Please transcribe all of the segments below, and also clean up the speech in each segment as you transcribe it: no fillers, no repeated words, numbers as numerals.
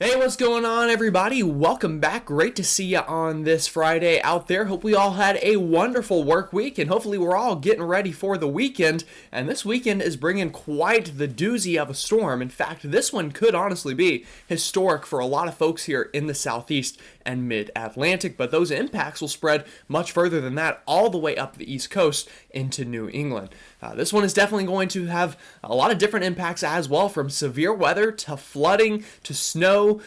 Hey, what's going on, everybody? Welcome back. Great to see you on this Friday out there. Hope we all had a wonderful work week, and hopefully we're all getting ready for the weekend. And this weekend is bringing quite the doozy of a storm. In fact, this one could honestly be historic for a lot of folks here in the Southeast and Mid-Atlantic, but those impacts will spread much further than that, all the way up the East Coast into New England. This one is definitely going to have a lot of different impacts as well, from severe weather to flooding to snow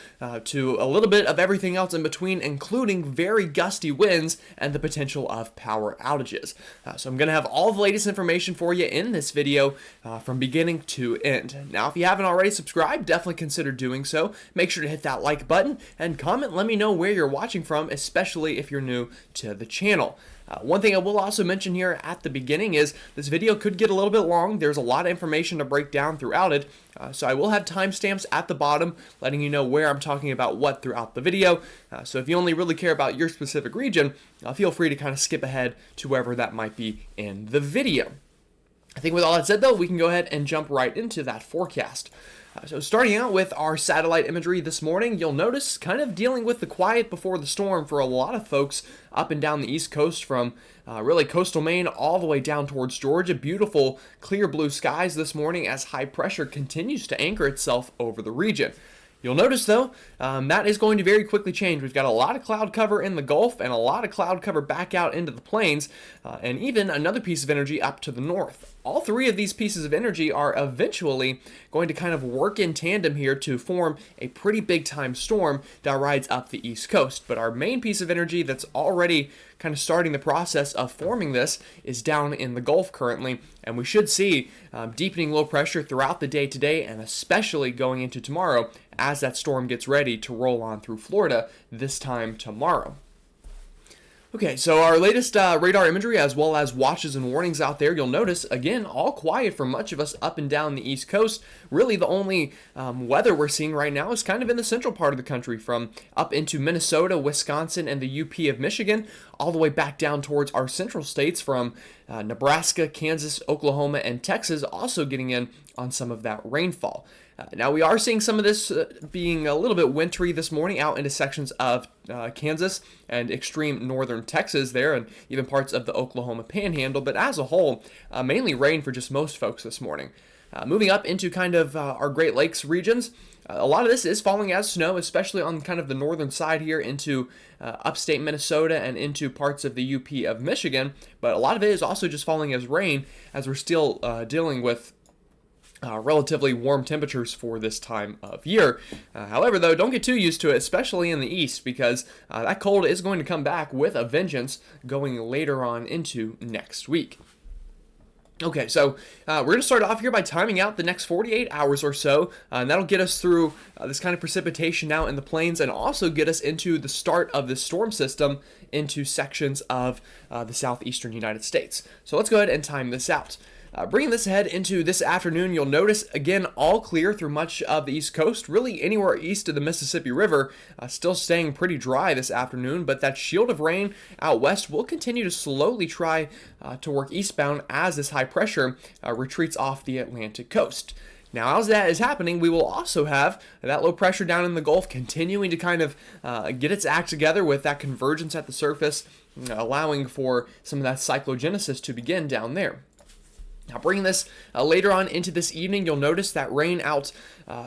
to a little bit of everything else in between, including very gusty winds and the potential of power outages. So I'm going to have all the latest information for you in this video from beginning to end. Now, if you haven't already subscribed, definitely consider doing so. Make sure to hit that like button and comment. Let me know where you're watching from, especially if you're new to the channel. One thing I will also mention here at the beginning is this video could get a little bit long. There's a lot of information to break down throughout it, so I will have timestamps at the bottom letting you know where I'm talking about what throughout the video. So if you only really care about your specific region, feel free to kind of skip ahead to wherever that might be in the video. I think with all that said, though, we can go ahead and jump right into that forecast. So starting out with our satellite imagery this morning, you'll notice kind of dealing with the quiet before the storm for a lot of folks up and down the East Coast, from really coastal Maine all the way down towards Georgia. Beautiful clear blue skies this morning as high pressure continues to anchor itself over the region. You'll notice, though, that is going to very quickly change. We've got a lot of cloud cover in the Gulf and a lot of cloud cover back out into the plains, and even another piece of energy up to the north. All three of these pieces of energy are eventually going to kind of work in tandem here to form a pretty big time storm that rides up the East Coast. But our main piece of energy that's already kind of starting the process of forming this is down in the Gulf currently, and we should see deepening low pressure throughout the day today, and especially going into tomorrow as that storm gets ready to roll on through Florida this time tomorrow. Okay, so our latest radar imagery as well as watches and warnings out there, you'll notice, again, all quiet for much of us up and down the East Coast. Really, the only weather we're seeing right now is kind of in the central part of the country, from up into Minnesota, Wisconsin, and the UP of Michigan, all the way back down towards our central states from Nebraska, Kansas, Oklahoma, and Texas, also getting in on some of that rainfall. Now, we are seeing some of this being a little bit wintry this morning out into sections of Kansas and extreme northern Texas there, and even parts of the Oklahoma Panhandle, but as a whole, mainly rain for just most folks this morning. Moving up into kind of our Great Lakes regions, a lot of this is falling as snow, especially on kind of the northern side here into upstate Minnesota and into parts of the UP of Michigan, but a lot of it is also just falling as rain, as we're still dealing with relatively warm temperatures for this time of year. However, though, don't get too used to it, especially in the east, because that cold is going to come back with a vengeance going later on into next week. Okay, so we're going to start off here by timing out the next 48 hours or so, and that'll get us through this kind of precipitation now in the plains, and also get us into the start of this storm system into sections of the southeastern United States. So let's go ahead and time this out. Bringing this ahead into this afternoon, you'll notice, again, all clear through much of the East Coast, really anywhere east of the Mississippi River, still staying pretty dry this afternoon, but that shield of rain out west will continue to slowly try to work eastbound as this high pressure retreats off the Atlantic coast. Now, as that is happening, we will also have that low pressure down in the Gulf continuing to kind of get its act together with that convergence at the surface, allowing for some of that cyclogenesis to begin down there. Now, bringing this later on into this evening, you'll notice that rain out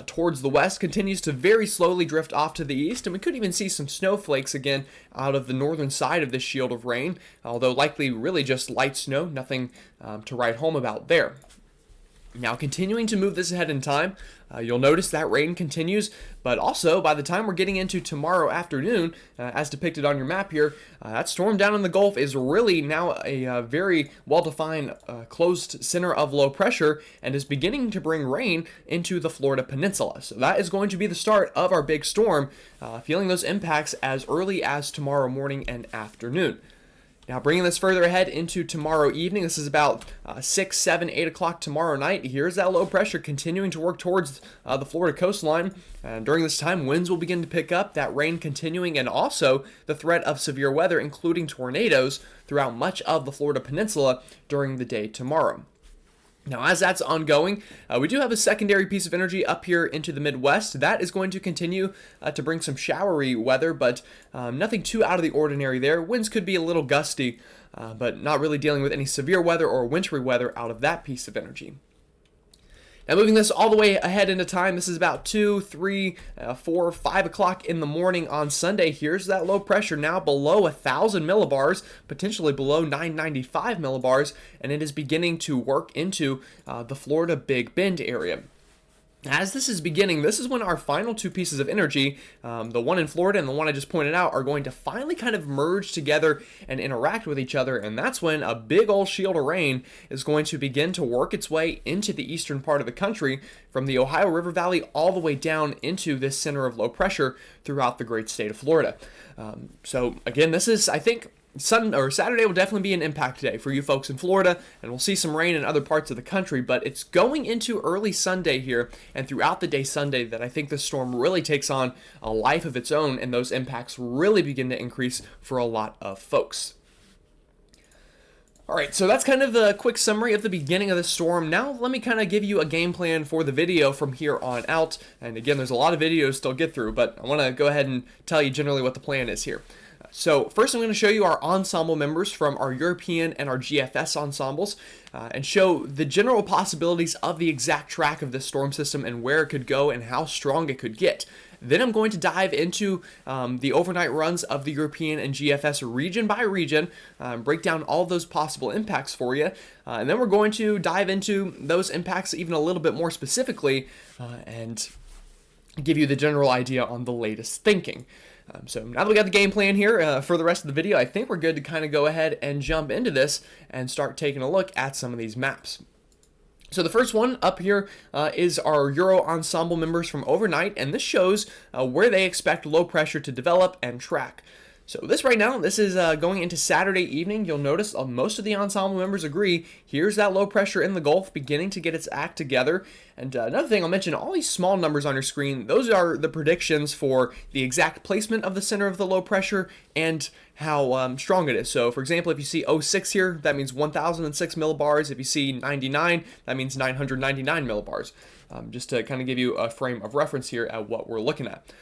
towards the west continues to very slowly drift off to the east, and we could even see some snowflakes again out of the northern side of this shield of rain, although likely really just light snow, nothing to write home about there. Now, continuing to move this ahead in time, you'll notice that rain continues, but also by the time we're getting into tomorrow afternoon, as depicted on your map here, that storm down in the Gulf is really now a very well-defined closed center of low pressure, and is beginning to bring rain into the Florida Peninsula. So that is going to be the start of our big storm, feeling those impacts as early as tomorrow morning and afternoon. Now, bringing this further ahead into tomorrow evening, this is about 6, 7, 8 o'clock tomorrow night. Here's that low pressure continuing to work towards the Florida coastline. And during this time, winds will begin to pick up, that rain continuing, and also the threat of severe weather, including tornadoes, throughout much of the Florida Peninsula during the day tomorrow. Now, as that's ongoing, we do have a secondary piece of energy up here into the Midwest. That is going to continue to bring some showery weather, but nothing too out of the ordinary there. Winds could be a little gusty, but not really dealing with any severe weather or wintry weather out of that piece of energy. Now, moving this all the way ahead into time, this is about 2, 3, 4, 5 o'clock in the morning on Sunday. Here's that low pressure now below 1,000 millibars, potentially below 995 millibars, and it is beginning to work into the Florida Big Bend area. As this is beginning, this is when our final two pieces of energy, the one in Florida and the one I just pointed out, are going to finally kind of merge together and interact with each other, and that's when a big old shield of rain is going to begin to work its way into the eastern part of the country from the Ohio River Valley all the way down into this center of low pressure throughout the great state of Florida. So again, this is, I think, Saturday will definitely be an impact day for you folks in Florida, and we'll see some rain in other parts of the country, but it's going into early Sunday here and throughout the day Sunday that I think this storm really takes on a life of its own, and those impacts really begin to increase for a lot of folks. All right, so that's kind of the quick summary of the beginning of the storm. Now let me kind of give you a game plan for the video from here on out. And again, there's a lot of videos still get through, but I want to go ahead and tell you generally what the plan is here. So first I'm going to show you our ensemble members from our European and our GFS ensembles and show the general possibilities of the exact track of this storm system and where it could go and how strong it could get. Then I'm going to dive into the overnight runs of the European and GFS region by region, break down all those possible impacts for you, and then we're going to dive into those impacts even a little bit more specifically and give you the general idea on the latest thinking. So now that we got the game plan here for the rest of the video, I think we're good to kind of go ahead and jump into this and start taking a look at some of these maps. So the first one up here is our Euro ensemble members from overnight, and this shows where they expect low pressure to develop and track. So this right now, this is going into Saturday evening. You'll notice most of the ensemble members agree. Here's that low pressure in the Gulf beginning to get its act together. And another thing I'll mention, all these small numbers on your screen, those are the predictions for the exact placement of the center of the low pressure and how strong it is. So for example, if you see 06 here, that means 1006 millibars. If you see 99, that means 999 millibars. Just to kind of give you a frame of reference here at what we're looking at.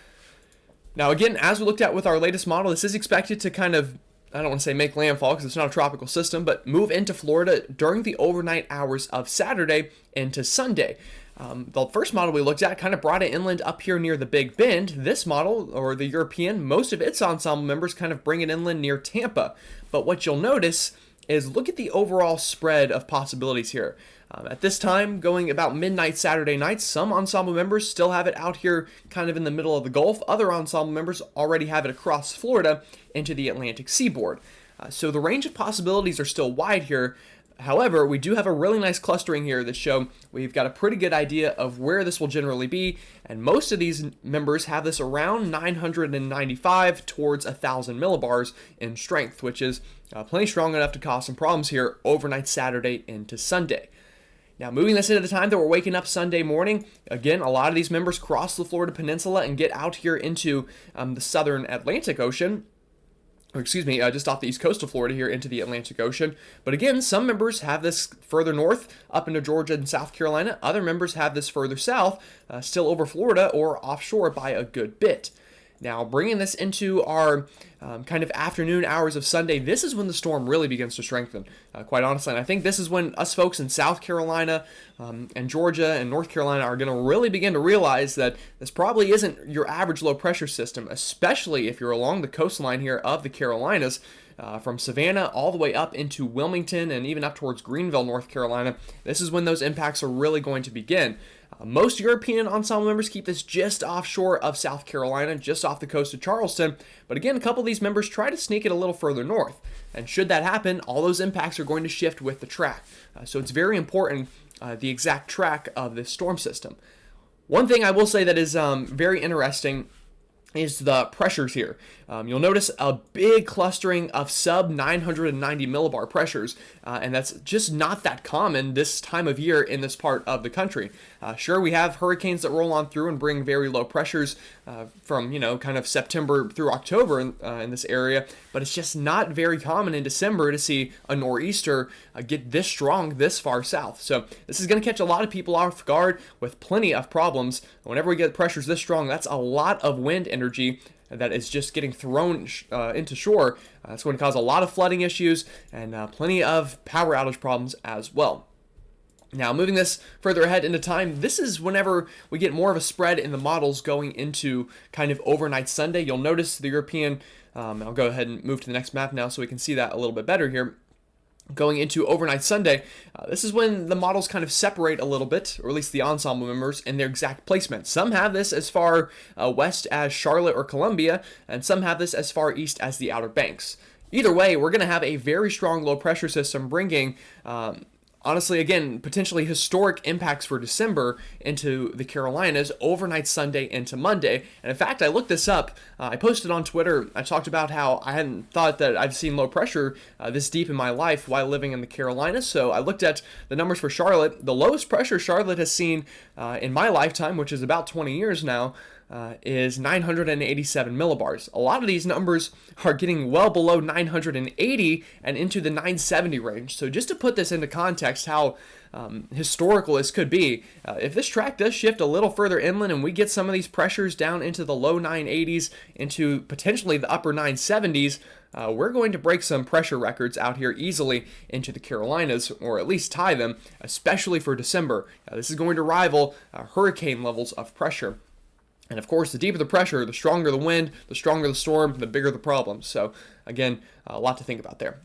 Now again, as we looked at with our latest model, this is expected to kind of, I don't want to say make landfall because it's not a tropical system, but move into Florida during the overnight hours of Saturday into Sunday. The first model we looked at kind of brought it inland up here near the Big Bend. This model, or the European, most of its ensemble members kind of bring it inland near Tampa. But what you'll notice is look at the overall spread of possibilities here. At this time, going about midnight Saturday night, some ensemble members still have it out here kind of in the middle of the Gulf. Other ensemble members already have it across Florida into the Atlantic seaboard. So the range of possibilities are still wide here. However, we do have a really nice clustering here that show we've got a pretty good idea of where this will generally be, and most of these members have this around 995 towards 1,000 millibars in strength, which is plenty strong enough to cause some problems here overnight Saturday into Sunday. Now, moving this into the time that we're waking up Sunday morning, again, a lot of these members cross the Florida Peninsula and get out here into the southern Atlantic Ocean. Or excuse me, just off the east coast of Florida here into the Atlantic Ocean. But again, some members have this further north up into Georgia and South Carolina. Other members have this further south, still over Florida or offshore by a good bit. Now, bringing this into our kind of afternoon hours of Sunday, this is when the storm really begins to strengthen, quite honestly. And I think this is when us folks in South Carolina and Georgia and North Carolina are going to really begin to realize that this probably isn't your average low pressure system, especially if you're along the coastline here of the Carolinas. From Savannah all the way up into Wilmington and even up towards Greenville, North Carolina. This is when those impacts are really going to begin. Most European ensemble members keep this just offshore of South Carolina, just off the coast of Charleston. But again, a couple of these members try to sneak it a little further north. And should that happen, all those impacts are going to shift with the track. So it's very important, the exact track of this storm system. One thing I will say that is very interesting is the pressures here. You'll notice a big clustering of sub 990 millibar pressures, and that's just not that common this time of year in this part of the country. Sure, we have hurricanes that roll on through and bring very low pressures from, kind of September through October in this area, but it's just not very common in December to see a nor'easter get this strong this far south. So this is going to catch a lot of people off guard with plenty of problems. Whenever we get pressures this strong, that's a lot of wind energy that is just getting thrown into shore. It's going to cause a lot of flooding issues and plenty of power outage problems as well. Now, moving this further ahead into time, this is whenever we get more of a spread in the models going into kind of overnight Sunday. You'll notice the European, I'll go ahead and move to the next map now so we can see that a little bit better here. Going into overnight Sunday, this is when the models kind of separate a little bit, or at least the ensemble members, in their exact placement. Some have this as far west as Charlotte or Columbia, and some have this as far east as the Outer Banks. Either way, we're going to have a very strong low pressure system bringing honestly, again, potentially historic impacts for December into the Carolinas overnight Sunday into Monday. And in fact, I looked this up. I posted on Twitter. I talked about how I hadn't thought that I've seen low pressure this deep in my life while living in the Carolinas. So I looked at the numbers for Charlotte. The lowest pressure Charlotte has seen in my lifetime, which is about 20 years now, is 987 millibars. A lot of these numbers are getting well below 980 and into the 970 range. So just to put this into context, how historical this could be, if this track does shift a little further inland and we get some of these pressures down into the low 980s, into potentially the upper 970s, we're going to break some pressure records out here easily into the Carolinas, or at least tie them, especially for December. This is going to rival hurricane levels of pressure. And of course, the deeper the pressure, the stronger the wind, the stronger the storm, the bigger the problem. So again, a lot to think about there.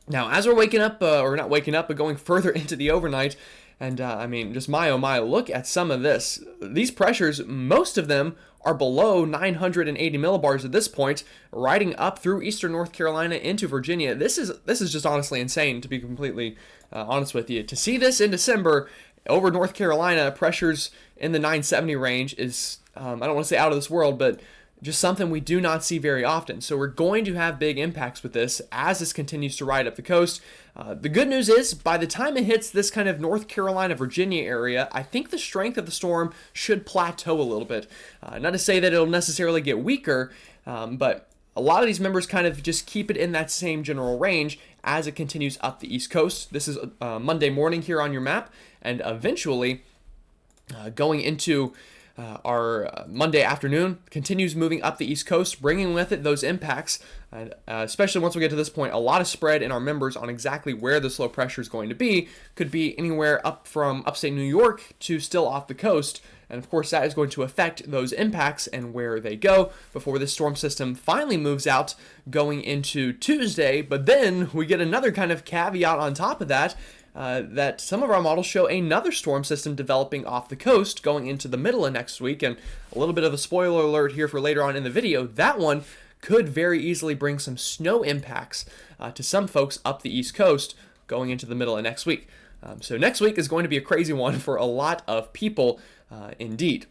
Now, as we're waking up, or not waking up, but going further into the overnight, and just my oh my, look at some of this. These pressures, most of them are below 980 millibars at this point, riding up through eastern North Carolina into Virginia. This is just honestly insane, to be completely honest with you. To see this in December over North Carolina, pressures in the 970 range is, I don't want to say out of this world, but just something we do not see very often. So we're going to have big impacts with this as this continues to ride up the coast. The good news is, by the time it hits this kind of North Carolina, Virginia area, I think the strength of the storm should plateau a little bit. Not to say that it'll necessarily get weaker, but a lot of these members kind of just keep it in that same general range as it continues up the East Coast. This is Monday morning here on your map, and eventually going into our Monday afternoon, continues moving up the East Coast, bringing with it those impacts, and especially once we get to this point, a lot of spread in our members on exactly where this low pressure is going to be. Could be anywhere up from upstate New York to still off the coast, and of course that is going to affect those impacts and where they go before this storm system finally moves out going into Tuesday. But then we get another kind of caveat on top of that, that some of our models show another storm system developing off the coast going into the middle of next week. And a little bit of a spoiler alert here for later on in the video, that one could very easily bring some snow impacts to some folks up the East Coast going into the middle of next week. So next week is going to be a crazy one for a lot of people indeed.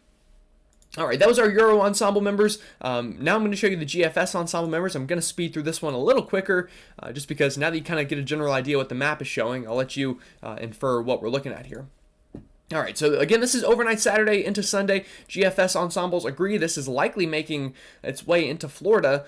All right, that was our Euro ensemble members. Now I'm going to show you the GFS ensemble members. I'm going to speed through this one a little quicker, just because now that you kind of get a general idea what the map is showing, I'll let you infer what we're looking at here. All right, so again, this is overnight Saturday into Sunday. GFS ensembles agree this is likely making its way into Florida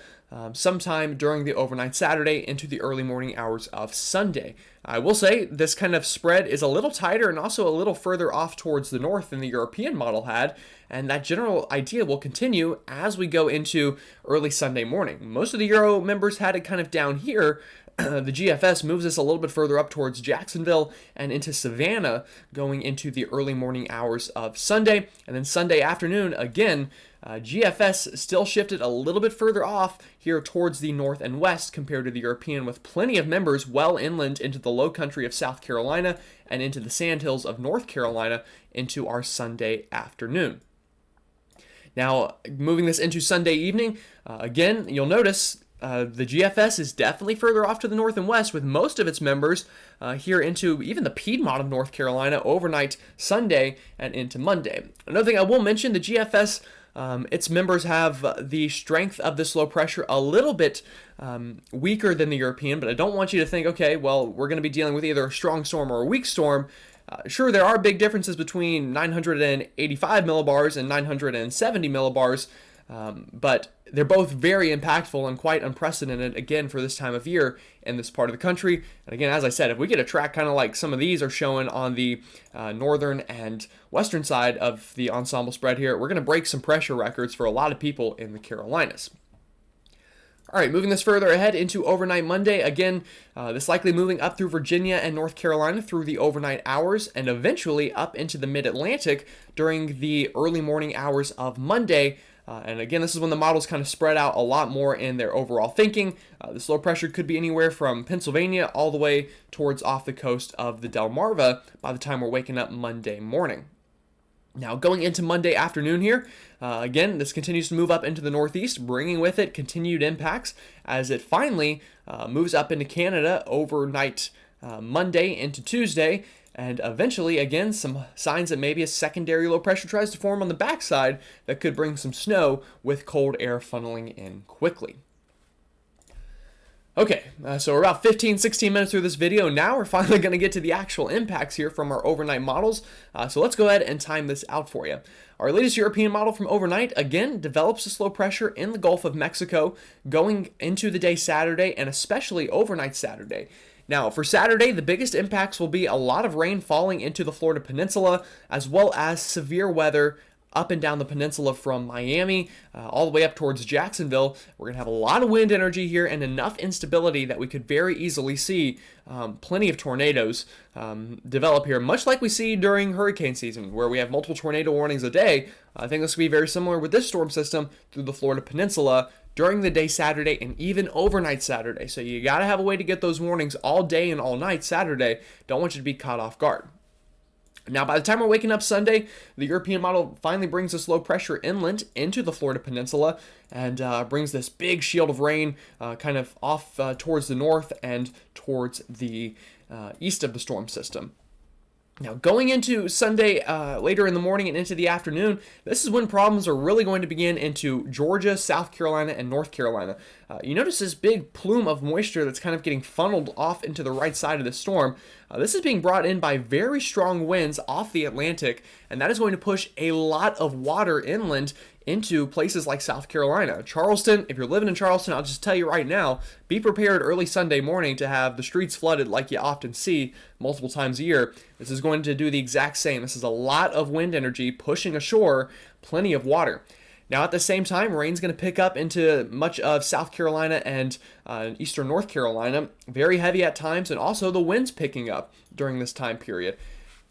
sometime during the overnight Saturday into the early morning hours of Sunday. I will say this kind of spread is a little tighter and also a little further off towards the north than the European model had, and that general idea will continue as we go into early Sunday morning. Most of the Euro members had it kind of down here. The GFS moves us a little bit further up towards Jacksonville and into Savannah going into the early morning hours of Sunday. And then Sunday afternoon, again, GFS still shifted a little bit further off here towards the north and west compared to the European, with plenty of members well inland into the low country of South Carolina and into the sandhills of North Carolina into our Sunday afternoon. Now, moving this into Sunday evening, again, you'll notice the GFS is definitely further off to the north and west, with most of its members here into even the Piedmont of North Carolina overnight Sunday and into Monday. Another thing I will mention, the GFS its members have the strength of this low pressure a little bit weaker than the European, but I don't want you to think, okay, well, we're going to be dealing with either a strong storm or a weak storm. Sure, there are big differences between 985 millibars and 970 millibars, but they're both very impactful and quite unprecedented, again, for this time of year in this part of the country. And again, as I said, if we get a track kind of like some of these are showing on the northern and western side of the ensemble spread here, we're going to break some pressure records for a lot of people in the Carolinas. All right, moving this further ahead into overnight Monday. Again, this likely moving up through Virginia and North Carolina through the overnight hours and eventually up into the mid-Atlantic during the early morning hours of Monday. And again, this is when the models kind of spread out a lot more in their overall thinking. This low pressure could be anywhere from Pennsylvania all the way towards off the coast of the Delmarva by the time we're waking up Monday morning. Now, going into Monday afternoon here, again, this continues to move up into the northeast, bringing with it continued impacts as it finally moves up into Canada overnight Monday into Tuesday, and eventually, again, some signs that maybe a secondary low pressure tries to form on the backside that could bring some snow with cold air funneling in quickly. Okay, so we're about 16 minutes through this video. Now we're finally going to get to the actual impacts here from our overnight models. So let's go ahead and time this out for you. Our latest European model from overnight, again, develops a slow pressure in the Gulf of Mexico going into the day Saturday and especially overnight Saturday. Now, for Saturday, the biggest impacts will be a lot of rain falling into the Florida Peninsula, as well as severe weather up and down the peninsula from Miami all the way up towards Jacksonville. We're going to have a lot of wind energy here and enough instability that we could very easily see plenty of tornadoes develop here, much like we see during hurricane season, where we have multiple tornado warnings a day. I think this will be very similar with this storm system through the Florida Peninsula during the day Saturday and even overnight Saturday. So you got to have a way to get those warnings all day and all night Saturday. Don't want you to be caught off guard. Now, by the time we're waking up Sunday, the European model finally brings this low pressure inland into the Florida Peninsula and brings this big shield of rain kind of off towards the north and towards the east of the storm system. Now, going into Sunday later in the morning and into the afternoon, this is when problems are really going to begin into Georgia, South Carolina, and North Carolina. You notice this big plume of moisture that's kind of getting funneled off into the right side of the storm. This is being brought in by very strong winds off the Atlantic, and that is going to push a lot of water inland into places like South Carolina. Charleston, if you're living in Charleston, I'll just tell you right now, be prepared early Sunday morning to have the streets flooded like you often see multiple times a year. This is going to do the exact same. This is a lot of wind energy pushing ashore plenty of water. Now, at the same time, rain's going to pick up into much of South Carolina and eastern North Carolina, very heavy at times, and also the winds picking up during this time period.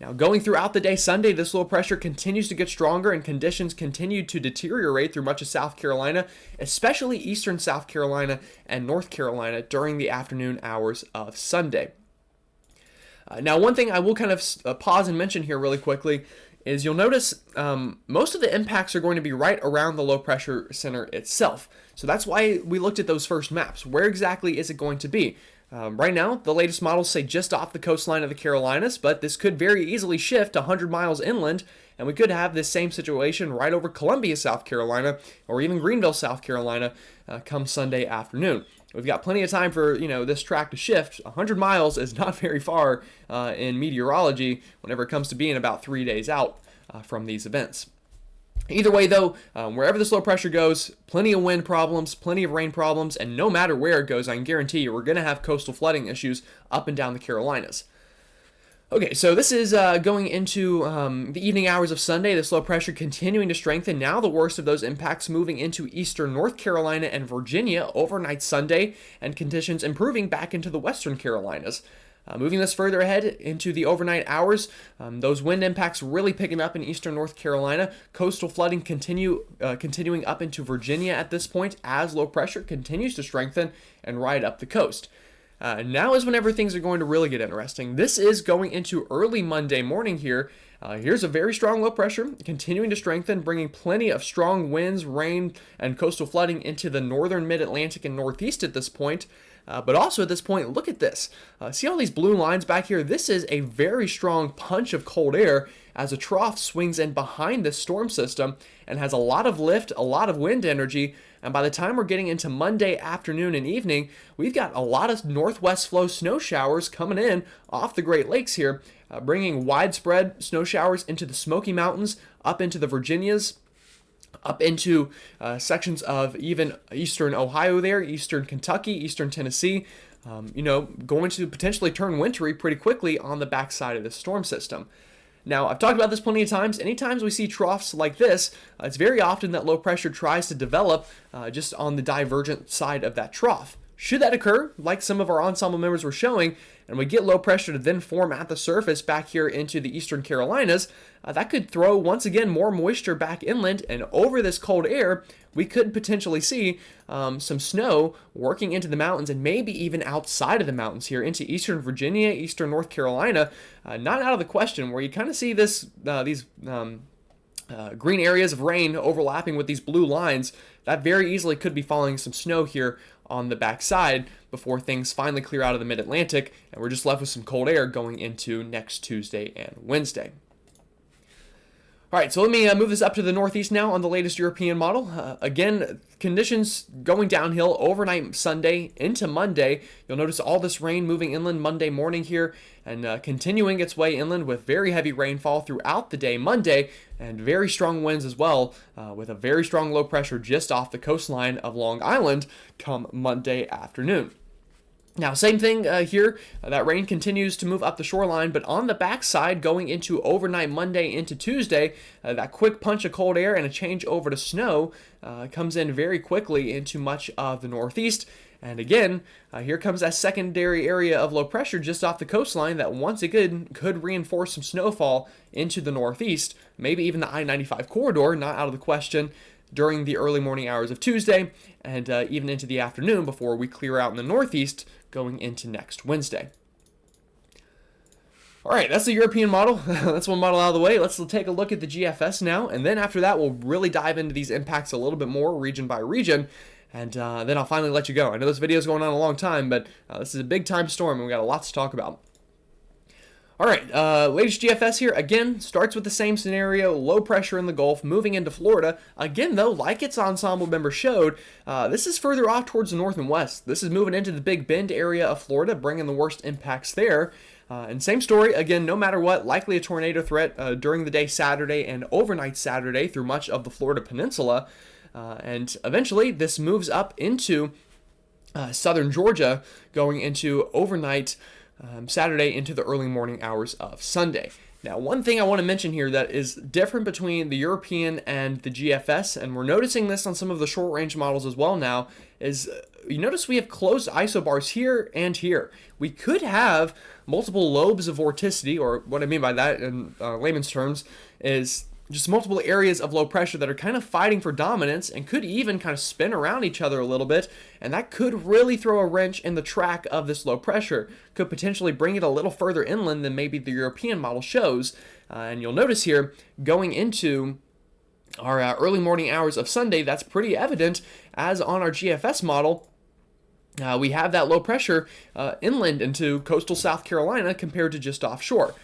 Now, going throughout the day Sunday, this low pressure continues to get stronger and conditions continue to deteriorate through much of South Carolina, especially eastern South Carolina and North Carolina during the afternoon hours of Sunday. Now, one thing I will kind of pause and mention here really quickly is you'll notice most of the impacts are going to be right around the low pressure center itself. So that's why we looked at those first maps. Where exactly is it going to be? Right now, the latest models say just off the coastline of the Carolinas, but this could very easily shift 100 miles inland, and we could have this same situation right over Columbia, South Carolina, or even Greenville, South Carolina, come Sunday afternoon. We've got plenty of time for this track to shift. 100 miles is not very far in meteorology whenever it comes to being about 3 days out from these events. Either way, though, wherever this low pressure goes, plenty of wind problems, plenty of rain problems, and no matter where it goes, I can guarantee you we're going to have coastal flooding issues up and down the Carolinas. Okay, so this is going into the evening hours of Sunday. This low pressure continuing to strengthen. Now the worst of those impacts moving into eastern North Carolina and Virginia overnight Sunday, and conditions improving back into the western Carolinas. Moving this further ahead into the overnight hours, those wind impacts really picking up in eastern North Carolina. Coastal flooding continuing up into Virginia at this point as low pressure continues to strengthen and ride up the coast. Now is whenever things are going to really get interesting. This is going into early Monday morning here. Here's a very strong low pressure continuing to strengthen, bringing plenty of strong winds, rain, and coastal flooding into the northern mid-Atlantic and northeast at this point. But also at this point, look at this. See all these blue lines back here? This is a very strong punch of cold air as a trough swings in behind this storm system and has a lot of lift, a lot of wind energy. And by the time we're getting into Monday afternoon and evening, we've got a lot of northwest flow snow showers coming in off the Great Lakes here, bringing widespread snow showers into the Smoky Mountains, up into the Virginias, up into sections of even eastern Ohio there, eastern Kentucky, eastern Tennessee, going to potentially turn wintry pretty quickly on the backside of this storm system. Now, I've talked about this plenty of times. Anytime we see troughs like this, it's very often that low pressure tries to develop just on the divergent side of that trough. Should that occur, like some of our ensemble members were showing, and we get low pressure to then form at the surface back here into the eastern Carolinas, that could throw, once again, more moisture back inland, and over this cold air, we could potentially see some snow working into the mountains and maybe even outside of the mountains here into eastern Virginia, eastern North Carolina. Not out of the question, where you kind of see these green areas of rain overlapping with these blue lines. That very easily could be falling some snow here on the backside before things finally clear out of the mid-Atlantic, and we're just left with some cold air going into next Tuesday and Wednesday. All right, so let me move this up to the northeast now on the latest European model. Again, conditions going downhill overnight Sunday into Monday. You'll notice all this rain moving inland Monday morning here and continuing its way inland with very heavy rainfall throughout the day Monday and very strong winds as well, with a very strong low pressure just off the coastline of Long Island come Monday afternoon. Now, same thing here. That rain continues to move up the shoreline, but on the backside, going into overnight Monday into Tuesday, that quick punch of cold air and a change over to snow comes in very quickly into much of the northeast. And again, here comes that secondary area of low pressure just off the coastline that once again could reinforce some snowfall into the northeast, maybe even the I-95 corridor, not out of the question, during the early morning hours of Tuesday and even into the afternoon before we clear out in the northeast going into next Wednesday. All right, that's the European model. That's one model out of the way. Let's take a look at the GFS now, and then after that, we'll really dive into these impacts a little bit more, region by region, and then I'll finally let you go. I know this video is going on a long time, but this is a big-time storm, and we got a lot to talk about. All right, latest GFS here, again, starts with the same scenario, low pressure in the Gulf, moving into Florida. Again, though, like its ensemble member showed, this is further off towards the north and west. This is moving into the Big Bend area of Florida, bringing the worst impacts there. And same story, again, no matter what, likely a tornado threat during the day Saturday and overnight Saturday through much of the Florida Peninsula. And eventually, this moves up into southern Georgia, going into overnight Saturday into the early morning hours of Sunday. Now, one thing I want to mention here that is different between the European and the GFS, and we're noticing this on some of the short-range models as well now, is you notice we have closed isobars here and here. We could have multiple lobes of vorticity, or what I mean by that in layman's terms is just multiple areas of low pressure that are kind of fighting for dominance and could even kind of spin around each other a little bit, and that could really throw a wrench in the track of this low pressure, could potentially bring it a little further inland than maybe the European model shows. And you'll notice here, going into our early morning hours of Sunday, that's pretty evident, as on our GFS model, we have that low pressure inland into coastal South Carolina compared to just offshore.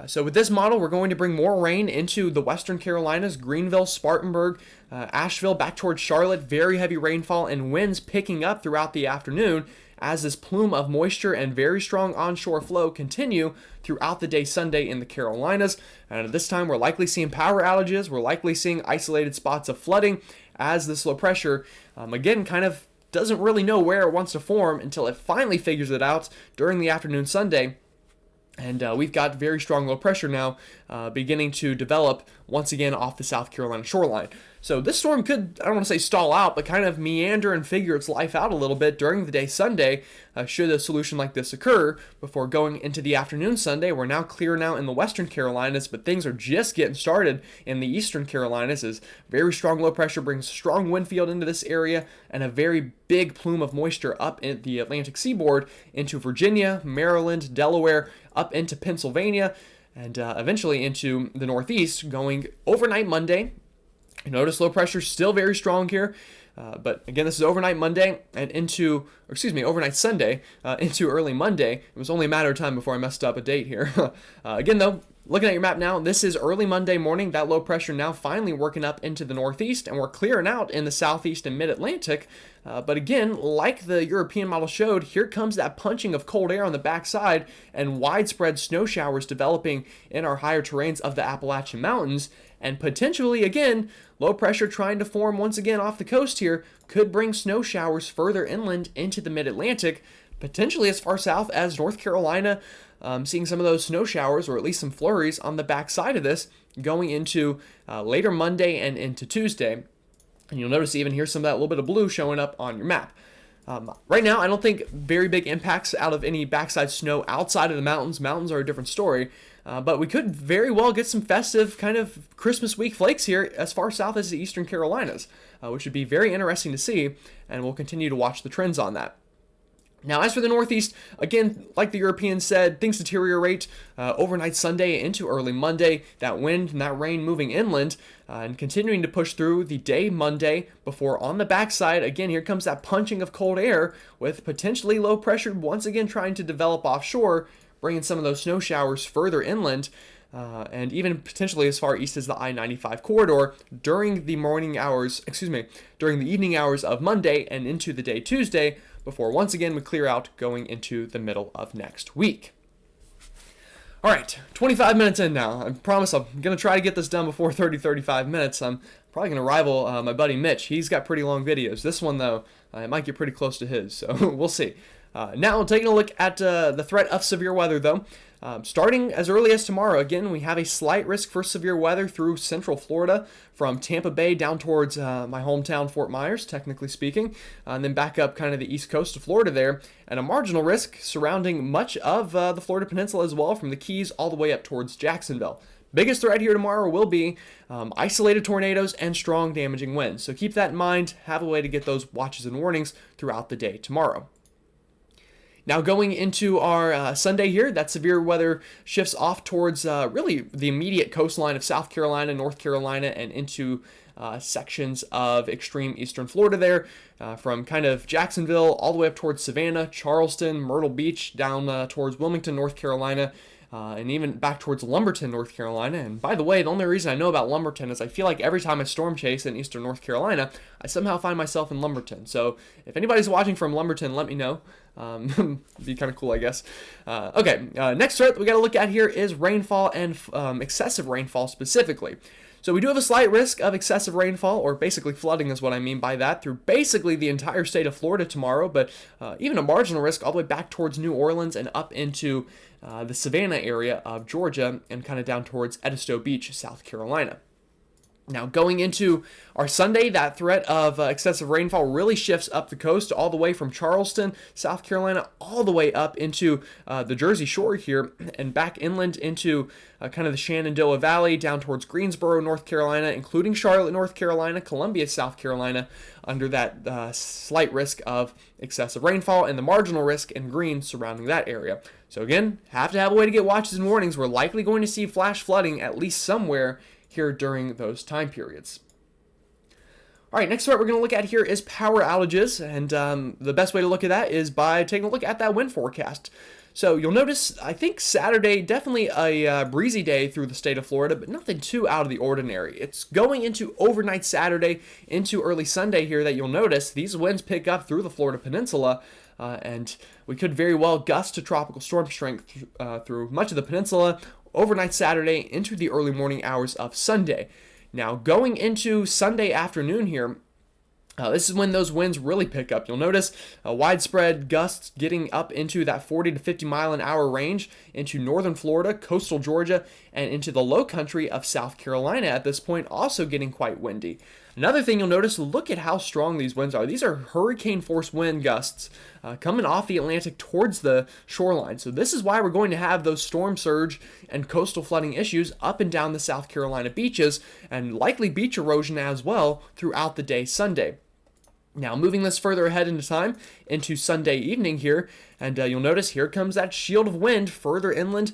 So with this model, we're going to bring more rain into the western Carolinas, Greenville, Spartanburg, Asheville, back towards Charlotte. Very heavy rainfall and winds picking up throughout the afternoon as this plume of moisture and very strong onshore flow continue throughout the day Sunday in the Carolinas. And at this time, we're likely seeing power outages. We're likely seeing isolated spots of flooding as this low pressure, again, kind of doesn't really know where it wants to form until it finally figures it out during the afternoon Sunday. And we've got very strong low pressure now beginning to develop once again off the South Carolina shoreline. So this storm could, I don't want to say stall out, but kind of meander and figure its life out a little bit during the day Sunday should a solution like this occur before going into the afternoon Sunday. We're now clear now in the western Carolinas, but things are just getting started in the eastern Carolinas as very strong low pressure brings strong wind field into this area and a very big plume of moisture up in the Atlantic seaboard into Virginia, Maryland, Delaware, up into Pennsylvania, and eventually into the northeast going overnight Monday. You notice low pressure still very strong here. But again, this is overnight Monday and overnight Sunday into early Monday. It was only a matter of time before I messed up a date here. Again, though, looking at your map now, this is early Monday morning. That low pressure now finally working up into the northeast, and we're clearing out in the southeast and mid-Atlantic. But again, like the European model showed, here comes that punching of cold air on the backside and widespread snow showers developing in our higher terrains of the Appalachian Mountains. And potentially, again, low pressure trying to form once again off the coast here could bring snow showers further inland into the mid-Atlantic, potentially as far south as North Carolina, seeing some of those snow showers, or at least some flurries on the backside of this, going into later Monday and into Tuesday. And you'll notice even here's some of that little bit of blue showing up on your map. Right now, I don't think very big impacts out of any backside snow outside of the mountains. Mountains are a different story. But we could very well get some festive kind of Christmas week flakes here as far south as the eastern Carolinas, which would be very interesting to see, and we'll continue to watch the trends on that. Now, as for the Northeast, again, like the Europeans said, things deteriorate overnight Sunday into early Monday. That wind and that rain moving inland and continuing to push through the day Monday before on the backside, again, here comes that punching of cold air with potentially low pressure once again trying to develop offshore, bringing some of those snow showers further inland. And even potentially as far east as the I-95 corridor during the during the evening hours of Monday and into the day Tuesday, before once again we clear out going into the middle of next week. All right, 25 minutes in now. I promise I'm going to try to get this done before 35 minutes. I'm probably going to rival my buddy Mitch. He's got pretty long videos. This one, though, it might get pretty close to his, so we'll see. Now, taking a look at the threat of severe weather, though. Starting as early as tomorrow, again, we have a slight risk for severe weather through central Florida, from Tampa Bay down towards my hometown, Fort Myers, technically speaking, and then back up kind of the east coast of Florida there, and a marginal risk surrounding much of the Florida Peninsula as well, from the Keys all the way up towards Jacksonville. Biggest threat here tomorrow will be isolated tornadoes and strong damaging winds. So keep that in mind. Have a way to get those watches and warnings throughout the day tomorrow. Now going into our Sunday here, that severe weather shifts off towards really the immediate coastline of South Carolina, North Carolina, and into sections of extreme eastern Florida there, from kind of Jacksonville all the way up towards Savannah, Charleston, Myrtle Beach, down towards Wilmington, North Carolina, and even back towards Lumberton, North Carolina. And by the way, the only reason I know about Lumberton is I feel like every time I storm chase in eastern North Carolina, I somehow find myself in Lumberton. So if anybody's watching from Lumberton, let me know. Be kind of cool, I guess. Next threat we got to look at here is rainfall and excessive rainfall specifically. So we do have a slight risk of excessive rainfall, or basically flooding is what I mean by that, through basically the entire state of Florida tomorrow, but even a marginal risk all the way back towards New Orleans and up into the Savannah area of Georgia and kind of down towards Edisto Beach, South Carolina. Now, going into our Sunday, that threat of excessive rainfall really shifts up the coast all the way from Charleston, South Carolina, all the way up into the Jersey Shore here and back inland into kind of the Shenandoah Valley, down towards Greensboro, North Carolina, including Charlotte, North Carolina, Columbia, South Carolina, under that slight risk of excessive rainfall and the marginal risk in green surrounding that area. So again, have to have a way to get watches and warnings. We're likely going to see flash flooding at least somewhere here during those time periods. All right, next threat we're going to look at here is power outages, and the best way to look at that is by taking a look at that wind forecast. So you'll notice, I think Saturday, definitely a breezy day through the state of Florida, but nothing too out of the ordinary. It's going into overnight Saturday into early Sunday here that you'll notice these winds pick up through the Florida Peninsula, and we could very well gust to tropical storm strength through much of the peninsula overnight Saturday into the early morning hours of Sunday. Now, going into Sunday afternoon here, this is when those winds really pick up. You'll notice widespread gusts getting up into that 40 to 50 mile an hour range into northern Florida, coastal Georgia, and into the low country of South Carolina at this point, also getting quite windy. Another thing you'll notice, look at how strong these winds are. These are hurricane force wind gusts coming off the Atlantic towards the shoreline. So this is why we're going to have those storm surge and coastal flooding issues up and down the South Carolina beaches, and likely beach erosion as well throughout the day Sunday. Now, moving this further ahead into time, into Sunday evening here, and you'll notice here comes that shield of wind further inland,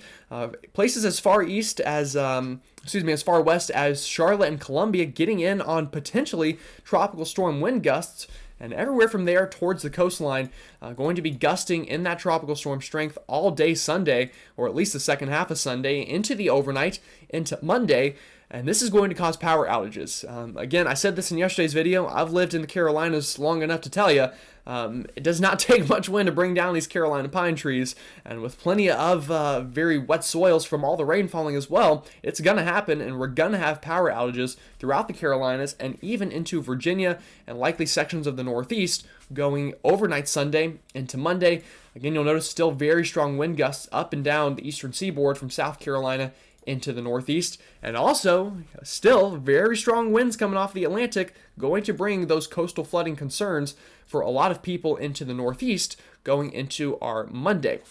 places as far east as, as far west as Charlotte and Columbia, getting in on potentially tropical storm wind gusts, and everywhere from there towards the coastline, going to be gusting in that tropical storm strength all day Sunday, or at least the second half of Sunday, into the overnight, into Monday. And this is going to cause power outages. Again, I said this in yesterday's video. I've lived in the Carolinas long enough to tell you, it does not take much wind to bring down these Carolina pine trees. And with plenty of very wet soils from all the rain falling as well, it's going to happen, and we're going to have power outages throughout the Carolinas and even into Virginia and likely sections of the Northeast going overnight Sunday into Monday. Again, you'll notice still very strong wind gusts up and down the eastern seaboard from South Carolina into the Northeast, and also still very strong winds coming off the Atlantic, going to bring those coastal flooding concerns for a lot of people into the Northeast going into our Monday.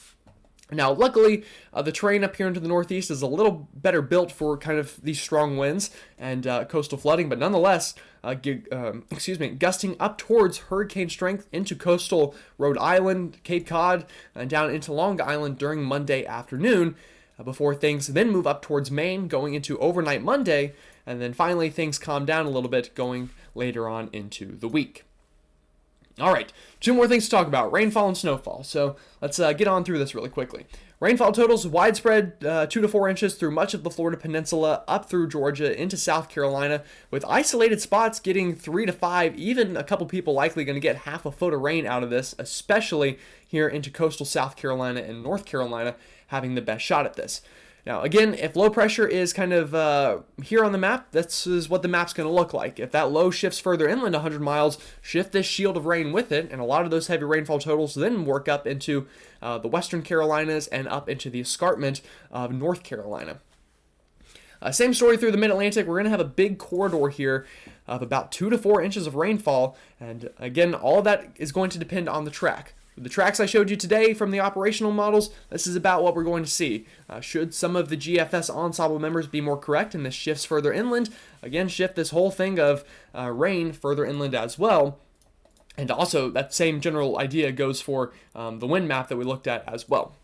Now, luckily, the terrain up here into the Northeast is a little better built for kind of these strong winds and coastal flooding, but nonetheless, gusting up towards hurricane strength into coastal Rhode Island, Cape Cod, and down into Long Island during Monday afternoon, before things then move up towards Maine going into overnight Monday, and then finally things calm down a little bit going later on into the week. All right, two more things to talk about, rainfall and snowfall. So let's get on through this really quickly. Rainfall totals widespread 2 to 4 inches through much of the Florida Peninsula, up through Georgia into South Carolina, with isolated spots getting 3 to 5, even a couple people likely going to get half a foot of rain out of this, especially here into coastal South Carolina and North Carolina, having the best shot at this. Now, again, if low pressure is kind of here on the map, this is what the map's going to look like. If that low shifts further inland 100 miles, shift this shield of rain with it, and a lot of those heavy rainfall totals then work up into the western Carolinas and up into the escarpment of North Carolina. Same story through the mid-Atlantic. We're going to have a big corridor here of about 2 to 4 inches of rainfall, and again, all of that is going to depend on the track. The tracks I showed you today from the operational models, this is about what we're going to see. Should some of the GFS ensemble members be more correct and this shifts further inland, again, shift this whole thing of rain further inland as well. And also, that same general idea goes for the wind map that we looked at as well.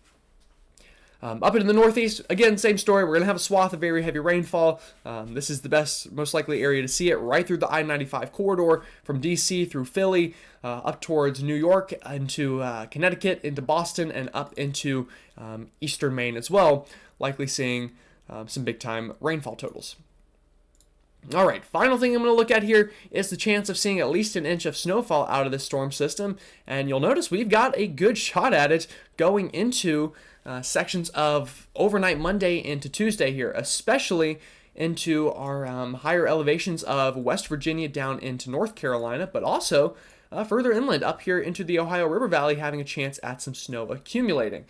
Up into the Northeast, again, same story. We're going to have a swath of very heavy rainfall. This is the best, most likely area to see it right through the I-95 corridor from D.C. through Philly, up towards New York, into Connecticut, into Boston, and up into eastern Maine as well, likely seeing some big-time rainfall totals. All right, final thing I'm going to look at here is the chance of seeing at least an inch of snowfall out of this storm system, and you'll notice we've got a good shot at it going into sections of overnight Monday into Tuesday here, especially into our higher elevations of West Virginia down into North Carolina, but also further inland up here into the Ohio River Valley, having a chance at some snow accumulating.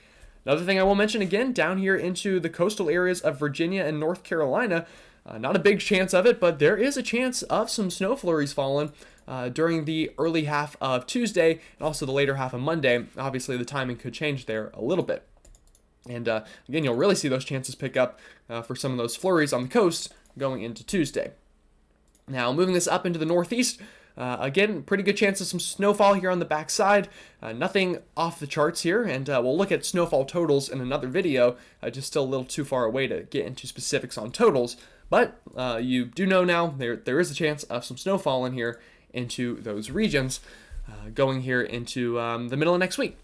Another thing I will mention again, down here into the coastal areas of Virginia and North Carolina, not a big chance of it, but there is a chance of some snow flurries falling during the early half of Tuesday and also the later half of Monday. Obviously, the timing could change there a little bit. And again, you'll really see those chances pick up for some of those flurries on the coast going into Tuesday. Now, moving this up into the Northeast, again, pretty good chance of some snowfall here on the backside. Nothing off the charts here, and we'll look at snowfall totals in another video, just still a little too far away to get into specifics on totals. But you do know now there is a chance of some snowfall in here into those regions going here into the middle of next week.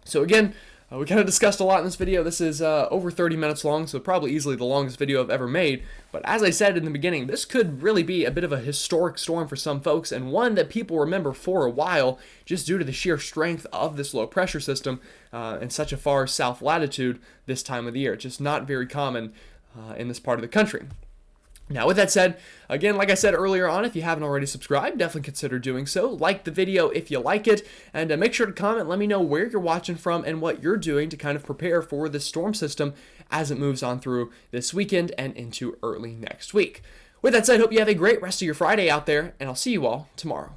So again, we kind of discussed a lot in this video. This is over 30 minutes long, so probably easily the longest video I've ever made. But as I said in the beginning, this could really be a bit of a historic storm for some folks, and one that people remember for a while just due to the sheer strength of this low pressure system in such a far south latitude this time of the year. It's just not very common in this part of the country. Now, with that said, again, like I said earlier on, if you haven't already subscribed, definitely consider doing so. Like the video if you like it, and make sure to comment. Let me know where you're watching from and what you're doing to kind of prepare for this storm system as it moves on through this weekend and into early next week. With that said, hope you have a great rest of your Friday out there, and I'll see you all tomorrow.